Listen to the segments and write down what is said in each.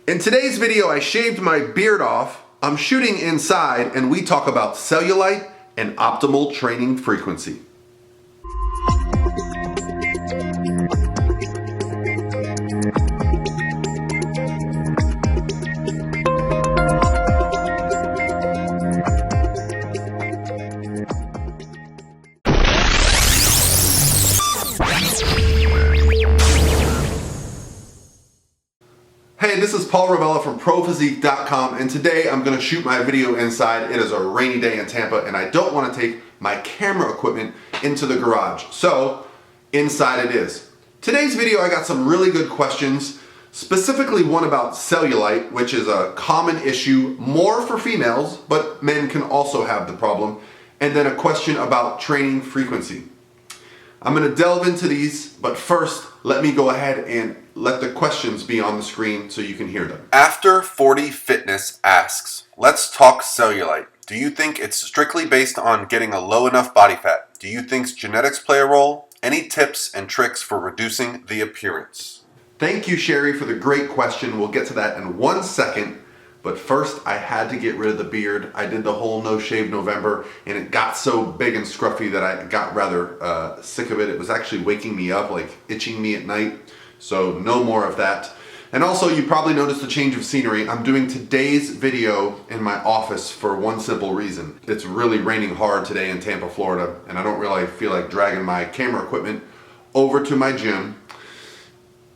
In today's video, I shaved my beard off, I'm shooting inside, and we talk about cellulite and optimal training frequency. Hey, this is Paul Ravella from ProPhysique.com, and today I'm going to shoot my video inside. It is a rainy day in Tampa and I don't want to take my camera equipment into the garage. So, inside it is. Today's video I got some really good questions, specifically one about cellulite, which is a common issue, more for females, but men can also have the problem, and then a question about training frequency. I'm going to delve into these, but first, let me go ahead and let the questions be on the screen so you can hear them. After 40 Fitness asks, let's talk cellulite. Do you think it's strictly based on getting a low enough body fat? Do you think genetics play a role? Any tips and tricks for reducing the appearance? Thank you, Sherry, for the great question. We'll get to that in 1 second. But first, I had to get rid of the beard. I did the whole no shave November, and it got so big and scruffy that I got rather sick of it. It was actually waking me up, like itching me at night. So no more of that. And also, you probably noticed a change of scenery. I'm doing today's video in my office for one simple reason. It's really raining hard today in Tampa, Florida, and I don't really feel like dragging my camera equipment over to my gym.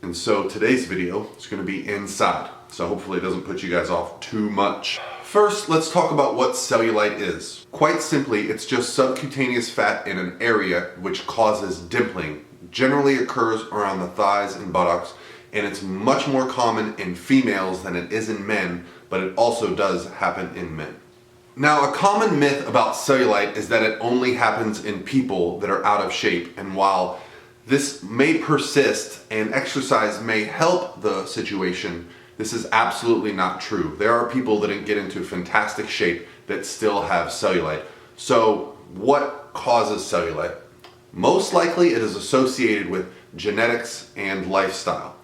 And so today's video is going to be inside. So hopefully it doesn't put you guys off too much. First, let's talk about what cellulite is. Quite simply, it's just subcutaneous fat in an area which causes dimpling. Generally occurs around the thighs and buttocks, and it's much more common in females than it is in men, but it also does happen in men. Now, a common myth about cellulite is that it only happens in people that are out of shape, and while this may persist and exercise may help the situation, this is absolutely not true. There are people that get into fantastic shape that still have cellulite. So what causes cellulite? Most likely it is associated with genetics and lifestyle.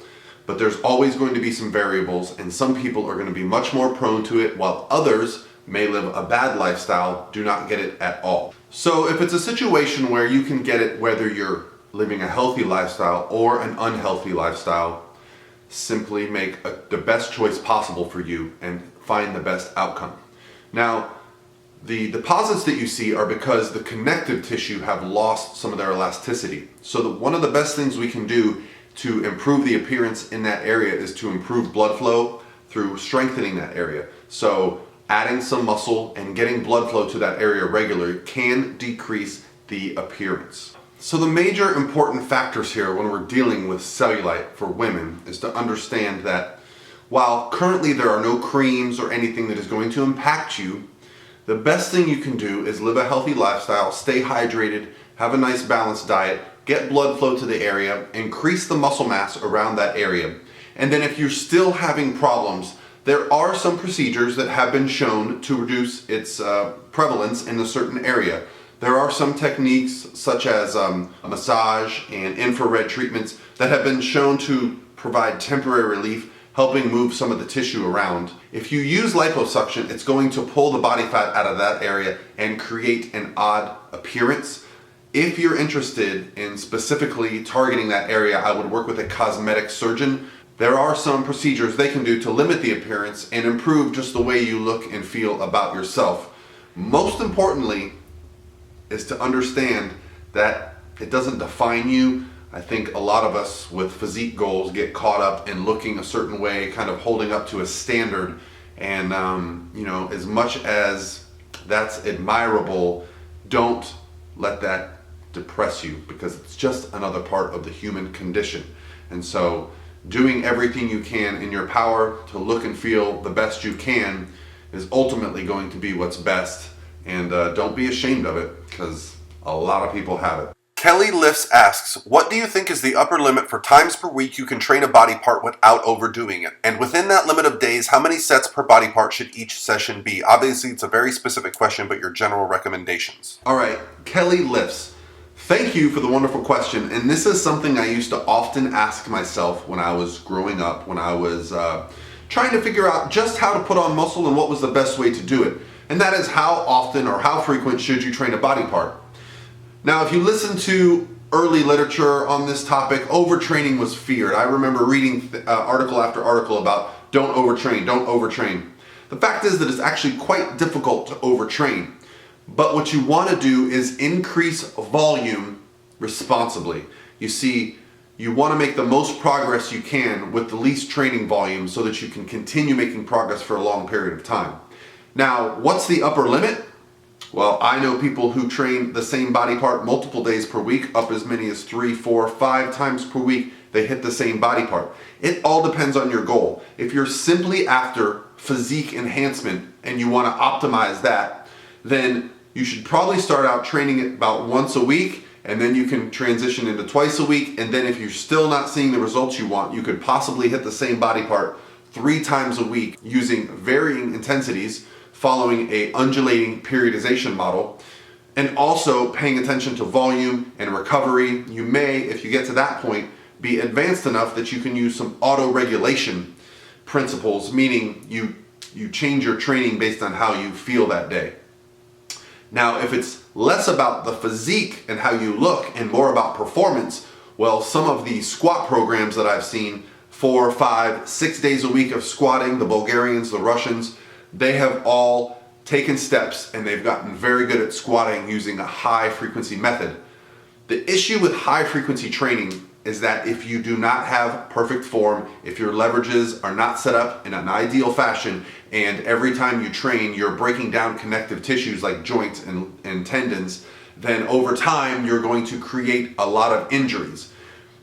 But there's always going to be some variables, and some people are going to be much more prone to it, while others may live a bad lifestyle, do not get it at all. So if it's a situation where you can get it whether you're living a healthy lifestyle or an unhealthy lifestyle, simply make the best choice possible for you and find the best outcome. Now, the deposits that you see are because the connective tissue have lost some of their elasticity. So one of the best things we can do to improve the appearance in that area is to improve blood flow through strengthening that area. So adding some muscle and getting blood flow to that area regularly can decrease the appearance. So the major important factors here when we're dealing with cellulite for women is to understand that while currently there are no creams or anything that is going to impact you, the best thing you can do is live a healthy lifestyle, stay hydrated, have a nice balanced diet, get blood flow to the area, increase the muscle mass around that area. And then if you're still having problems, there are some procedures that have been shown to reduce its prevalence in a certain area. There are some techniques such as massage and infrared treatments that have been shown to provide temporary relief, helping move some of the tissue around. If you use liposuction, it's going to pull the body fat out of that area and create an odd appearance. If you're interested in specifically targeting that area, I would work with a cosmetic surgeon. There are some procedures they can do to limit the appearance and improve just the way you look and feel about yourself. Most importantly, is to understand that it doesn't define you. I think a lot of us with physique goals get caught up in looking a certain way, kind of holding up to a standard. And as much as that's admirable, don't let that depress you, because it's just another part of the human condition. And so doing everything you can in your power to look and feel the best you can is ultimately going to be what's best. And don't be ashamed of it, because a lot of people have it. Kelly Lifts asks, what do you think is the upper limit for times per week you can train a body part without overdoing it? And within that limit of days, how many sets per body part should each session be? Obviously, it's a very specific question, but your general recommendations. All right, Kelly Lifts. Thank you for the wonderful question. And this is something I used to often ask myself when I was growing up, when I was trying to figure out just how to put on muscle and what was the best way to do it. And that is how often or how frequent should you train a body part. Now, if you listen to early literature on this topic, overtraining was feared. I remember reading article after article about don't overtrain, don't overtrain. The fact is that it's actually quite difficult to overtrain. But what you want to do is increase volume responsibly. You see, you want to make the most progress you can with the least training volume so that you can continue making progress for a long period of time. Now, what's the upper limit? Well, I know people who train the same body part multiple days per week, up as many as 3, 4, 5 times per week, they hit the same body part. It all depends on your goal. If you're simply after physique enhancement and you want to optimize that, then you should probably start out training it about once a week, and then you can transition into twice a week. And then if you're still not seeing the results you want, you could possibly hit the same body part 3 times a week using varying intensities, following a undulating periodization model, and also paying attention to volume and recovery. You may, if you get to that point, be advanced enough that you can use some auto-regulation principles, meaning you change your training based on how you feel that day. Now, if it's less about the physique and how you look and more about performance, well, some of the squat programs that I've seen, 4, 5, 6 days a week of squatting, the Bulgarians, the Russians, they have all taken steps and they've gotten very good at squatting using a high frequency method. The issue with high frequency training is that if you do not have perfect form, if your leverages are not set up in an ideal fashion, and every time you train you're breaking down connective tissues like joints and tendons, then over time you're going to create a lot of injuries.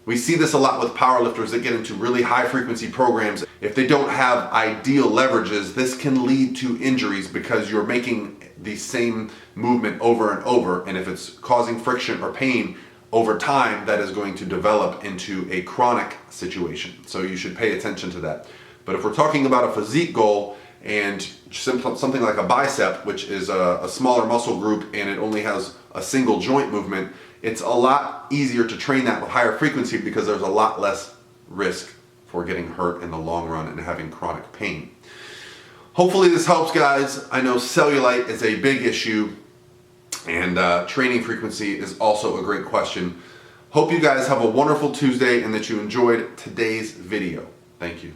We see this a lot with powerlifters that get into really high frequency programs. If they don't have ideal leverages, this can lead to injuries because you're making the same movement over and over. And if it's causing friction or pain over time, that is going to develop into a chronic situation. So you should pay attention to that. But if we're talking about a physique goal and something like a bicep, which is a smaller muscle group and it only has a single joint movement, it's a lot easier to train that with higher frequency because there's a lot less risk for getting hurt in the long run and having chronic pain. Hopefully this helps, guys. I know cellulite is a big issue, and training frequency is also a great question. Hope you guys have a wonderful Tuesday and that you enjoyed today's video. Thank you.